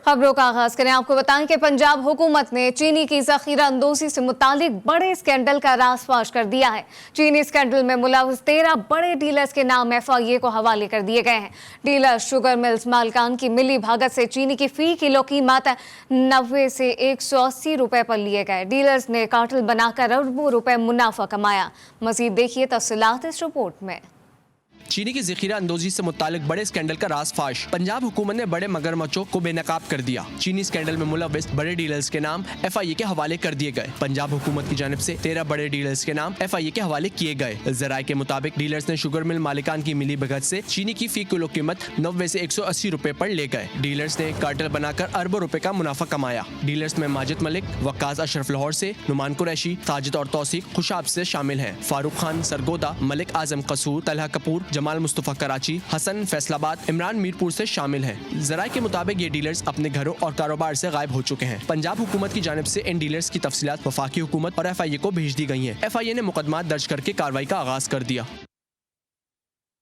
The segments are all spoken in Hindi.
खबरों का आगाज करें। आपको बताएं कि पंजाब हुकूमत ने चीनी की जखीरा अंदोजी से मुतालिक बड़े स्कैंडल का राज़फाश कर दिया है। चीनी स्कैंडल में मुलव्वस 13 बड़े डीलर्स के नाम FIA को हवाले कर दिए गए हैं। डीलर शुगर मिल्स मालिकान की मिली भगत से चीनी की फी किलो कीमत 90 से 180 रुपए पर लिए गए। डीलर्स ने कार्टेल बनाकर अरबों रुपए मुनाफा कमाया। मजीद देखिए तफसीलात इस रिपोर्ट में। चीनी की ज़ख़ीरा अंदोजी से मुतालिक बड़े स्कैंडल का राज़फाश। पंजाब हुकूमत ने बड़े मगरमच्छों को बेनकाब कर दिया। चीनी स्कैंडल में मुलव्वस बड़े डीलर्स के नाम FIA के हवाले कर दिए गए। पंजाब हुकूमत की जानिब से 13 बड़े डीलर्स के नाम FIA के हवाले किए गए। ज़राए के मुताबिक डीलर्स ने शुगर मिल मालिकान की मिली भगत से चीनी की फी किलो कीमत 90 से 180 रुपए पर ले गए। डीलर्स ने कार्टेल बनाकर अरबों रुपए का मुनाफा कमाया। डीलर्स में माजिद मलिक, वक्कास अशरफ लाहौर से, नुमान कुरैशी, साजिद और तौसीक खुशाब से शामिल हैं। फारूक खान सरगोदा, मलिक आजम कसूर, तलहा कपूर, जमाल मुस्तफ़ा कराची, हसन फैसलाबाद, इमरान मीरपुर से शामिल हैं। ज़राए के मुताबिक ये डीलर्स अपने घरों और कारोबार से गायब हो चुके हैं। पंजाब हुकूमत की जानिब से इन डीलर्स की तफसीलात वफाकी हुकूमत और FIA को भेज दी गई हैं। FIA ने मुकदमा दर्ज करके कार्रवाई का आगाज कर दिया।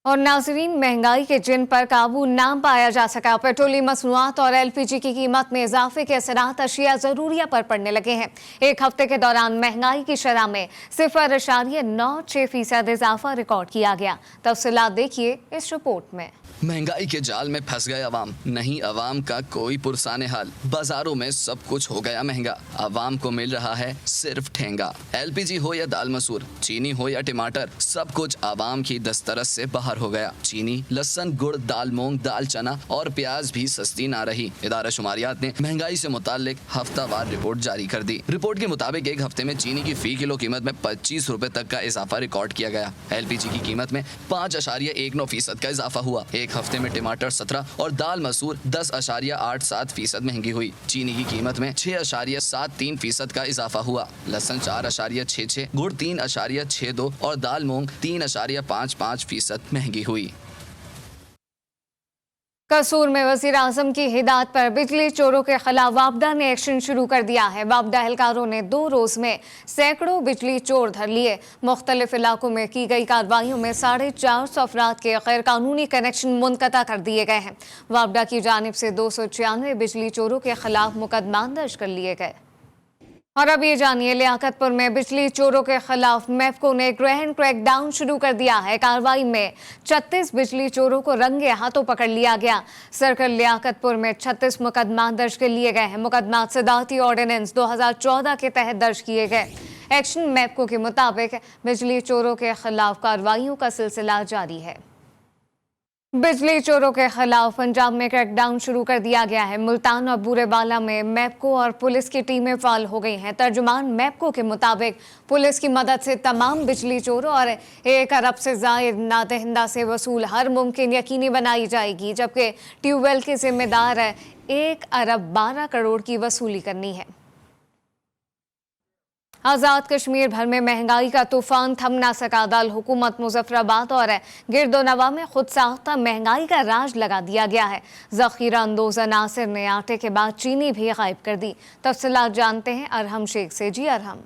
और नाजरीन, महंगाई के जिन पर काबू ना पाया जा सका, पेट्रोलियम मसनूआत और LPG की कीमत में इजाफे के असरात अशिया ज़रूरिया पर पड़ने लगे हैं। एक हफ्ते के दौरान महंगाई की शरह में 0.96% इजाफा रिकॉर्ड किया गया। तफसीलात देखिए इस रिपोर्ट में। महंगाई के जाल में फंस गए अवाम, नहीं अवाम का कोई पुरसाने हाल। बाजारों में सब कुछ हो गया महंगा, अवाम को मिल रहा है सिर्फ ठेंगा। LPG हो या दाल मसूर, चीनी हो या टमाटर, सब कुछ अवाम की दस्तरस से बाहर हो गया। चीनी, लहसुन, गुड़, दाल मूंग, दाल चना और प्याज भी सस्ती ना रही। इदारा शुमारियात ने महंगाई से मुतालिक हफ्तावार रिपोर्ट जारी कर दी। रिपोर्ट के मुताबिक एक हफ्ते में चीनी की फी किलो कीमत में 25 रुपए तक का इजाफा रिकॉर्ड किया गया। LPG की कीमत में 5.19% का इजाफा हुआ। एक हफ्ते में टमाटर 17 और दाल मसूर 10.87% महंगी हुई। चीनी की कीमत में 6.73% का इजाफा हुआ। लहसुन 4.66, गुड़ 3.62 और दाल मूंग 3.55% महंगी हुई। कसूर में वज़ीर आज़म की हिदायत पर बिजली चोरों के खिलाफ वापडा ने एक्शन शुरू कर दिया है। वापडा एहलकारों ने 2 रोज में सैकड़ों बिजली चोर धर लिए। मुख्तलिफ इलाकों में की गई कार्रवाइयों में 450 अफराद के गैर कानूनी कनेक्शन मुनक़ता कर दिए गए हैं। वापडा की जानिब से 296 बिजली चोरों के खिलाफ मुकदमा दर्ज कर लिए गए। और अब ये जानिए, लियाकतपुर में बिजली चोरों के खिलाफ मैफको ने ग्रैंड क्रैकडाउन शुरू कर दिया है। कार्रवाई में 36 बिजली चोरों को रंगे हाथों पकड़ लिया गया। सर्कल लियाकतपुर में 36 मुकदमा दर्ज कर लिए गए हैं। मुकदमा सदारती ऑर्डिनेंस 2014 के तहत दर्ज किए गए। एक्शन मैफको के मुताबिक बिजली चोरों के खिलाफ कार्रवाइयों का सिलसिला जारी है। बिजली चोरों के खिलाफ पंजाब में क्रैकडाउन शुरू कर दिया गया है। मुल्तान और बूरेबाला में मैपको और पुलिस की टीमें फाल हो गई हैं। तर्जुमान मैपको के मुताबिक पुलिस की मदद से तमाम बिजली चोरों और 1 अरब से जायद नादहिंदा से वसूल हर मुमकिन यकीनी बनाई जाएगी, जबकि ट्यूबवेल के जिम्मेदार 1 अरब 12 करोड़ की वसूली करनी है। आज़ाद कश्मीर भर में महंगाई का तूफान थम ना सका। दाल हुकूमत मुजफ्फराबाद और गिरदोनवा में खुद साख्ता महंगाई का राज लगा दिया गया है। ज़ख़ीरा अंदोज़ नासिर ने आटे के बाद चीनी भी गायब कर दी। तफसीलात जानते हैं अरहम शेख से। जी अरहम।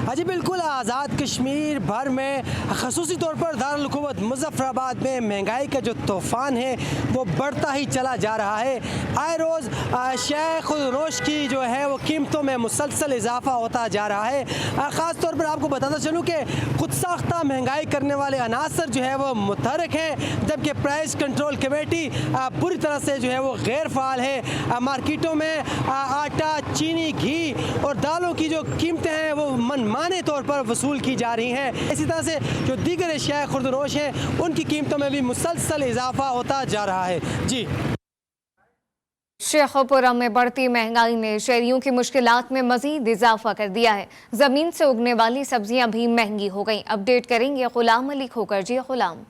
जी बिल्कुल, आज़ाद कश्मीर भर में ख़ुसूसी तौर पर दारुल हुकूमत मुजफ्फराबाद में महंगाई का जो तूफ़ान है वो बढ़ता ही चला जा रहा है। आए रोज़ शय खुदनोश की जो है वो कीमतों में मुसलसल इजाफा होता जा रहा है। ख़ास तौर पर आपको बताता चलूँ कि खुद साख्ता महंगाई करने वाले अनासर जो है वो मुतहरक हैं, जबकि प्राइस कंट्रोल कमेटी पूरी तरह से जो है वो गैर फ़ाल है। मार्केटों में आटा, चीनी, घी और दालों की जो कीमतें हैं वो मनमाने तौर पर वसूल की जा रही हैं। इसी तरह से जो दीगर अशिया खुर्दनोश हैं उनकी कीमतों में भी मुसलसल इजाफा होता जा रहा है। जी, शेखोपुरा में बढ़ती महंगाई ने शहरियों की मुश्किलात में मजीद इजाफा कर दिया है। जमीन से उगने वाली सब्जियां भी महंगी हो गईं। अपडेट करेंगे गुलाम अली खोकर। जी गुलाम।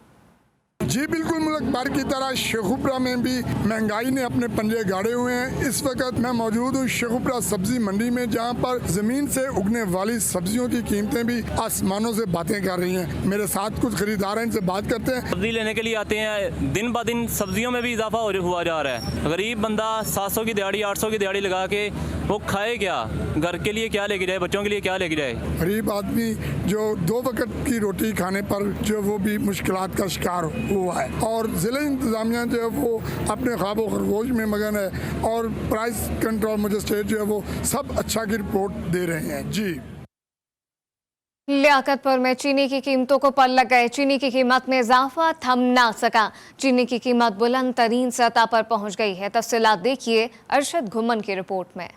जी बिल्कुल, मुल्क भर की तरह शेखुपुरा में भी महंगाई ने अपने पंजे गाड़े हुए हैं। इस वक्त मैं मौजूद हूँ शेखुपुरा सब्जी मंडी में, जहाँ पर जमीन से उगने वाली सब्जियों की कीमतें भी आसमानों से बातें कर रही हैं। मेरे साथ कुछ खरीदार हैं, इनसे बात करते हैं। सब्जी लेने के लिए आते हैं, दिन ब दिन सब्जियों में भी इजाफा हुआ जा रहा है। गरीब बंदा 700 की दिहाड़ी 800 की दिहाड़ी लगा के वो खाए क्या, घर के लिए क्या लेके जाए, बच्चों के लिए क्या लेके जाए। गरीब आदमी जो 2 वक्त की रोटी खाने पर जो वो भी मुश्किलात का शिकार हुआ है और ज़िला इंतज़ामिया जो है वो अपने ख्वाब खरगोश में मगन है और प्राइस कंट्रोल मजिस्ट्रेट जो है वो सब अच्छा की रिपोर्ट दे रहे हैं। जी लियाकतपुर में चीनी की कीमतों को पल लग गए। चीनी की कीमत में इजाफा थम ना सका। चीनी की कीमत बुलंद तरीन सतह पर पहुंच गई है। तफसीलात देखिए अरशद घुमन की रिपोर्ट में।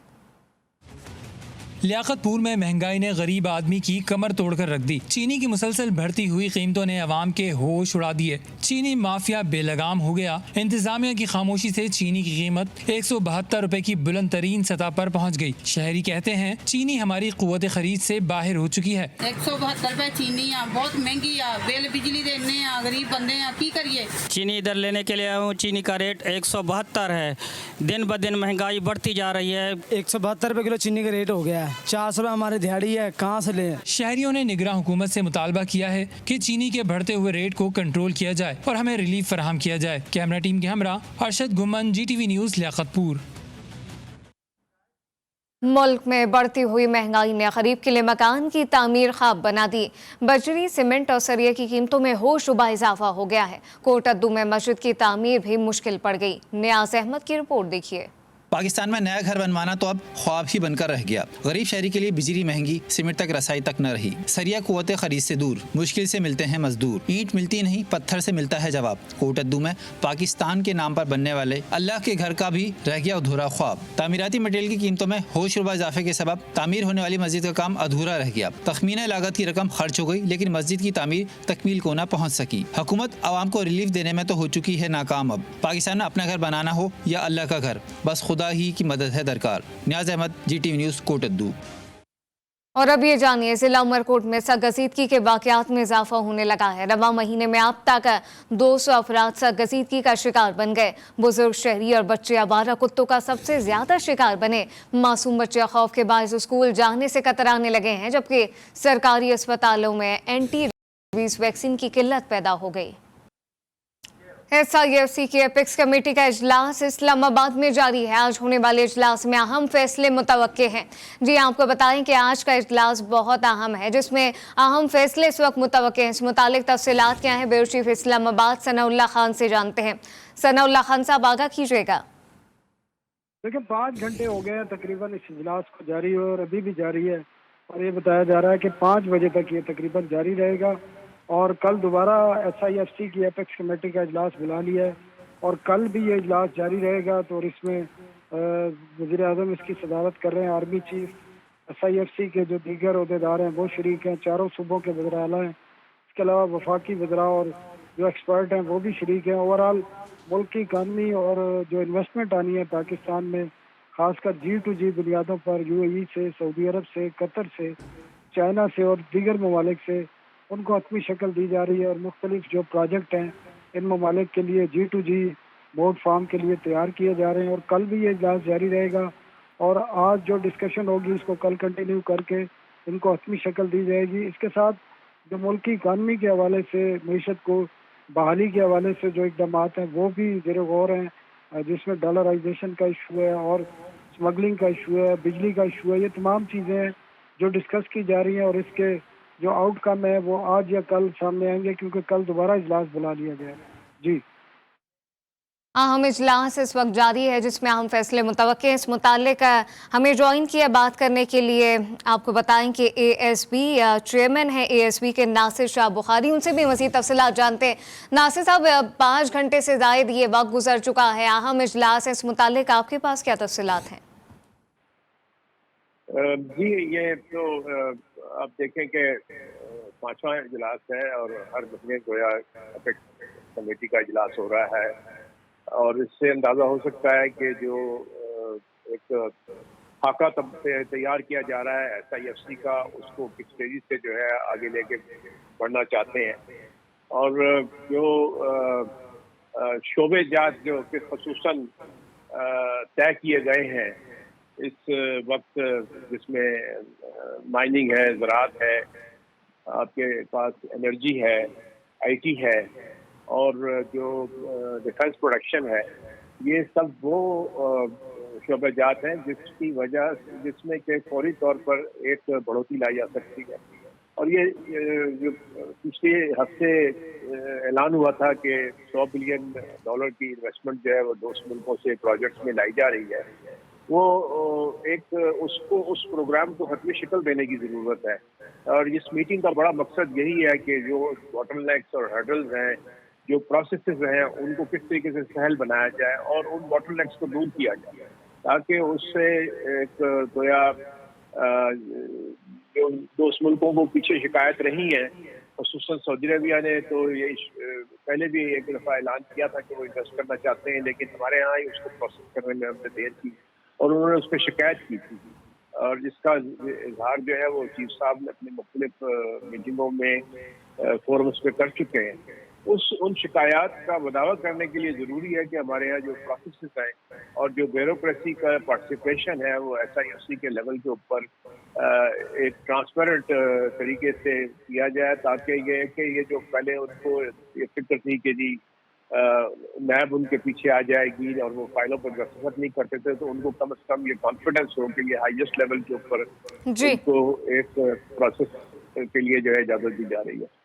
लियाकतपुर में महंगाई ने गरीब आदमी की कमर तोड़कर रख दी। चीनी की मुसलसल बढ़ती हुई कीमतों ने अवाम के होश उड़ा दिए। चीनी माफिया बेलगाम हो गया। इंतजामिया की खामोशी से चीनी की कीमत 172 रुपए की बुलंद तरीन सतह पर पहुंच गई। शहरी कहते हैं चीनी हमारी कुव्वत खरीद से बाहर हो चुकी है। 172 रुपए चीनी आ बहुत महंगी आ, बिल बिजली देने आ, गरीब बंदे आ, की करिए। चीनी इधर लेने के लिए आया हूँ। चीनी का रेट 172 है। दिन ब दिन महंगाई बढ़ती जा रही है। 172 रुपए किलो चीनी का रेट हो गया है। 400 रुपए हमारे दिहाड़ी है, कहाँ से ले? शहरियों ने निगरान हुकूमत से मुतालबा किया है कि चीनी के बढ़ते हुए रेट को कंट्रोल किया जाए और हमें रिलीफ फराहम किया जाए। कैमरा टीम के हमरा अरशद घुमन, GTV न्यूज़, लियाकतपुर। मुल्क में बढ़ती हुई महंगाई ने गरीब के लिए मकान की तामीर ख्वाब बना दी। बजरी, सीमेंट और सरिये की कीमतों में होशरुबा इजाफा हो गया है। कोटद्दू में मस्जिद की तामीर भी मुश्किल पड़ गई। नियाज अहमद की रिपोर्ट देखिए। पाकिस्तान में नया घर बनवाना तो अब ख्वाब ही बनकर रह गया। गरीब शहरी के लिए बिजली महंगी, सीमेंट तक रसाई तक न रही। सरिया कुव्वत खरीद से दूर, मुश्किल से मिलते हैं मजदूर। ईंट मिलती नहीं, पत्थर से मिलता है जवाब। कोटद्दू में पाकिस्तान के नाम पर बनने वाले अल्लाह के घर का भी रह गया अधूरा ख्वाब। तामीराती मटेरियल की कीमतों में होशरुबा इजाफे के सबब तामीर होने वाली मस्जिद का काम अधूरा रह गया। तखमीना लागत की रकम खर्च हो गई, लेकिन मस्जिद की तामीर तकमील को न पहुँच सकी। हुकूमत आवाम को रिलीफ देने में तो हो चुकी है नाकाम। अब पाकिस्तान में अपना घर बनाना हो या अल्लाह का घर, बस खुदा ही की मदद है दरकार। नियाज अहमद, GTV न्यूज़, कोटद्दू। और अब ये जानिए, जिला उमरकोट में सरगजीदगी के वाकयात में इजाफा होने लगा है। रवा महीने में अब तक 200 अफराद सरगजीदगी का शिकार बन गए। बुजुर्ग, शहरी और बच्चे आवारा कुत्तों का सबसे ज्यादा शिकार बने। मासूम बच्चे खौफ के बायस स्कूल जाने से कतराने लगे हैं, जबकि सरकारी अस्पतालों में एंटी रेबीज वैक्सीन की किल्लत पैदा हो गई। SIFC की एपिक्स कमेटी का इजलास इस्लामाबाद में जारी है। आज होने वाले इजलास में अहम फैसले मुतवक्के हैं। जी आपको बताएं कि आज का इजलास बहुत अहम है, जिसमें अहम फैसले इस वक्त मुतवक्के हैं। इस मुतालिक तफसीलात क्या हैं, ब्यूरो चीफ इस्लामाबाद सनाउल्लाह खान से जानते हैं। सनाउल्लाह खान साहब, आगाह कीजिएगा। देखिए, 5 घंटे हो गए हैं तकरीबन इस इजलास को जारी और अभी भी जारी है, और ये बताया जा रहा है कि 5 बजे तक ये तकरीबन जारी रहेगा। और कल दोबारा SIFC की एपेक्स कमेटी का इजलास बुला लिया है और कल भी ये इजलास जारी रहेगा। तो इसमें वज़ीर आज़म इसकी सदारत कर रहे हैं। आर्मी चीफ, SIFC के जो दीगर अहदेदार हैं वो शरीक हैं, चारों सूबों के वज़ीर आला हैं। इसके अलावा वफाकी वज़रा और जो एक्सपर्ट हैं वो भी शरीक हैं। ओवरऑल मुल्क की इकानमी और जो इन्वेस्टमेंट आनी है पाकिस्तान में, खासकर G2G बुनियादों पर, UAE से, सऊदी अरब से, कतर से, चाइना से और दीगर ममालिक से, उनको हतमी शक्ल दी जा रही है। और मुख्तलिफ जो प्रोजेक्ट हैं इन ममालिक के लिए G2G बोर्ड फार्म के लिए तैयार किए जा रहे हैं। और कल भी ये इजलास जारी रहेगा और आज जो डिस्कशन होगी उसको कल कंटिन्यू करके इनको हतमी शक्ल दी जाएगी। इसके साथ जो मुल्क की इकानमी के हवाले से, मीशत को बहाली के हवाले से जो इकदाम हैं वो भी ज़ेर गौर हैं, जिसमें डॉलराइजेशन का इशू है और स्मगलिंग का इशू है, बिजली का इशू है। ये तमाम चीज़ें हैं जो डिस्कस की जा रही हैं और इसके जो आउटकम है वो आज या कल सामने आएंगे, क्योंकि कल दोबारा इजलास बुला लिया गया है। जी, अहम इजलास इस वक्त जारी है जिसमें अहम फैसले मुतवक्के हैं। इस मुतालिक हमें ज्वाइन किया बात करने के लिए। आपको बताएं कि ASB चेयरमैन है ASB के नासिर शाह बुखारी, उनसे भी मज़ीद तफसीलात जानते हैं। नासिर साहब, 5 घंटे से ज़ायद ये वक्त गुजर चुका है, अहम इजलास है, इस मुतालिक आपके पास क्या तफसीलात हैं? जी, ये तो आप देखें कि 5वां इजलास है और हर महीने गोया एपेक्स कमेटी का इजलास हो रहा है, और इससे अंदाज़ा हो सकता है कि जो एक खाका तब से तैयार किया जा रहा है SIFC का, उसको किस तेज़ी से जो है आगे लेके बढ़ना चाहते हैं। और जो शोबे जात जो कि खसूसन तय किए गए हैं इस वक्त, जिसमें माइनिंग है, ज़राअत है, आपके पास एनर्जी है, IT है और जो डिफेंस प्रोडक्शन है, ये सब वो शोबेजात हैं जिसकी वजह जिसमें के फौरी तौर पर एक बढ़ोतरी लाई जा सकती है। और ये जो पिछले हफ्ते ऐलान हुआ था कि $100 बिलियन की इन्वेस्टमेंट जो है वो 2 मुल्कों से प्रोजेक्ट्स में लाई जा रही है, वो एक उसको उस प्रोग्राम को हतमी शक्ल देने की ज़रूरत है। और इस मीटिंग का बड़ा मकसद यही है कि जो बॉटलनेक्स और हर्डल्स हैं, जो प्रोसेसेस हैं, उनको किस तरीके से सहल बनाया जाए और उन बॉटलनेक्स को दूर किया जाए, ताकि उससे एक गोया जो 2 मुल्कों को पीछे शिकायत रही है, खसूसन सऊदी अरबिया ने तो ये पहले भी एक दफ़ा ऐलान किया था कि वो इन्वेस्ट करना चाहते हैं, लेकिन हमारे यहाँ ही उसको प्रोसेस करने में हमने देर की और उन्होंने उस पर शिकायत की थी, और जिसका इजहार जो है वो चीफ साहब ने अपनी मुख्तलिफ मीटिंगों में फोरम्स पे कर चुके हैं। उन शिकायत का बदावा करने के लिए ज़रूरी है कि हमारे यहाँ जो प्रोसेस हैं और जो ब्यूरोक्रेसी का पार्टिसिपेशन है वो SIFC के लेवल के ऊपर एक ट्रांसपेरेंट तरीके से किया जाए, ताकि ये जो पहले उनको ये फिक्र थी कि जी नैब उनके पीछे आ जाएगी और वो फाइलों पर दस्तखत नहीं करते थे, तो उनको कम से कम ये कॉन्फिडेंस हो कि ये हाईएस्ट लेवल के ऊपर उनको एक प्रोसेस के लिए जो है इजाज़त दी जा रही है।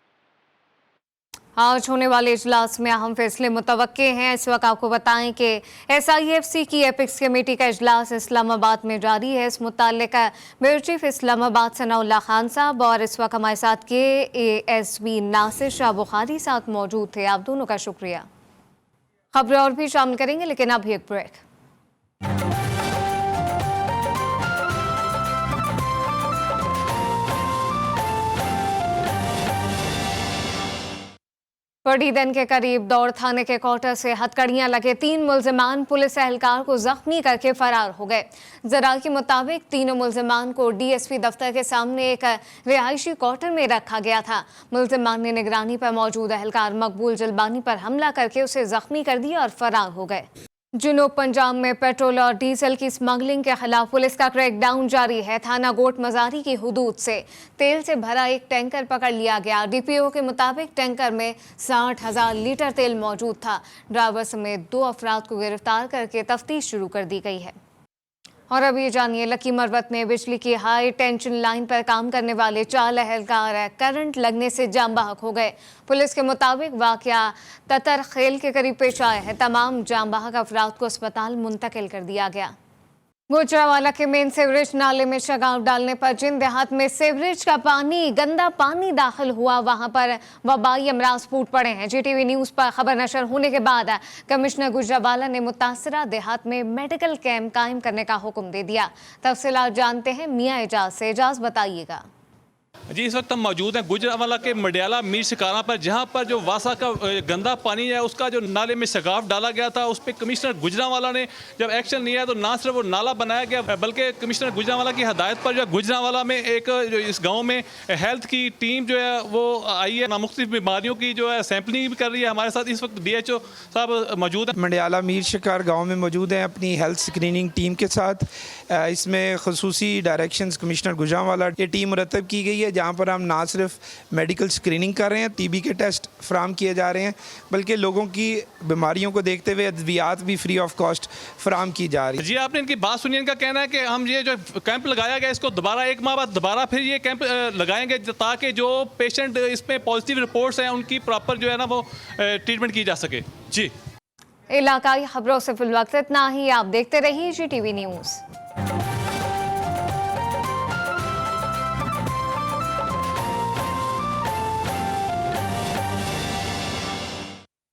आज होने वाले इजलास में अहम फैसले मुतवक्के हैं। इस वक्त आपको बताएं कि SIFC की एपिक्स कमेटी का इजलास इस्लामाबाद में जारी है। इस मुताल्लिक ब्यूरो चीफ इस्लामाबाद सनाउल्लाह खान साहब और इस वक्त हमारे साथ के ASB नासिर शाह बुखारी साथ मौजूद थे। आप दोनों का शुक्रिया। खबरें और भी शामिल करेंगे, लेकिन अभी एक ब्रेक। बड़ी दिन के करीब दौड़ थाने के क्वार्टर से हथकड़ियां लगे 3 मुल्जिमान पुलिस एहलकार को जख्मी करके फरार हो गए। जरा के मुताबिक तीनों मुल्जिमान को DSP दफ्तर के सामने एक रिहायशी क्वार्टर में रखा गया था। मुल्जिमान ने निगरानी पर मौजूद एहलकार मकबूल जलबानी पर हमला करके उसे जख्मी कर दिया और फरार हो गए। जुनूब पंजाब में पेट्रोल और डीजल की स्मगलिंग के खिलाफ पुलिस का क्रैकडाउन जारी है। थाना गोट मजारी की हुदूद से तेल से भरा एक टैंकर पकड़ लिया गया। DPO के मुताबिक टैंकर में 60,000 लीटर तेल मौजूद था। ड्राइवर समेत 2 अफराद को गिरफ्तार करके तफ्तीश शुरू कर दी गई है। और अब ये जानिए, लकी मरवत में बिजली की हाई टेंशन लाइन पर काम करने वाले 4 एहलकार करंट लगने से जाम बहक हो गए। पुलिस के मुताबिक वाकया ततर खेल के करीब पेश आया है। तमाम जाम बहक अफराद को अस्पताल मुंतकिल कर दिया गया। गुजरावाला के मेन सीवरेज नाले में शगाव डालने पर जिन देहात में सीवरेज का गंदा पानी दाखिल हुआ, वहां पर वबाई अमराज फूट पड़े हैं। GTV न्यूज़ पर खबर नशर होने के बाद कमिश्नर गुजरावाला ने मुतासरा देहात में मेडिकल कैंप कायम करने का हुक्म दे दिया। तफसीलात जानते हैं मियाँ एजाज से। एजाज बताइएगा। जी, इस वक्त हम मौजूद हैं गुजरावाला के मडियाला मीर शिकारा पर, जहां पर जो वासा का गंदा पानी है उसका जो नाले में शगाफ डाला गया था, उस पर कमिश्नर गुजरावाला ने जब एक्शन लिया तो ना सिर्फ वो नाला बनाया गया, बल्कि कमिश्नर गुजरावाला की हदायत पर जो गुजरावाला में एक जो इस गांव में हेल्थ की टीम जो है वो आई है, मुख्तलिफ बीमारियों की जो है सैंपलिंग भी कर रही है। हमारे साथ इस वक्त DHO साहब मौजूद हैं। मडियाला मीर शिकार गाँव में मौजूद हैं अपनी हेल्थ स्क्रीनिंग टीम के साथ। इसमें खसूसी डायरेक्शंस कमिश्नर गुजरावाला ये टीम मुरतब की गई है, जहाँ पर हम ना सिर्फ मेडिकल स्क्रीनिंग कर रहे हैं, TB के टेस्ट फराम किए जा रहे हैं, बल्कि लोगों की बीमारियों को देखते हुए अद्वियात भी फ्री ऑफ कॉस्ट फराम की जा रही है। जी, आपने इनकी बात सुनिए। इनका कहना है कि हम ये जो कैंप लगाया गया इसको दोबारा 1 माह बाद दोबारा फिर ये कैंप लगाएंगे, ताकि जो पेशेंट इसमें पॉजिटिव रिपोर्ट्स हैं उनकी प्रॉपर जो है ना वो ट्रीटमेंट की जा सके। जी, इलाकाई खबरों से फिलहाल इतना ही। आप देखते रहिए GTV न्यूज़।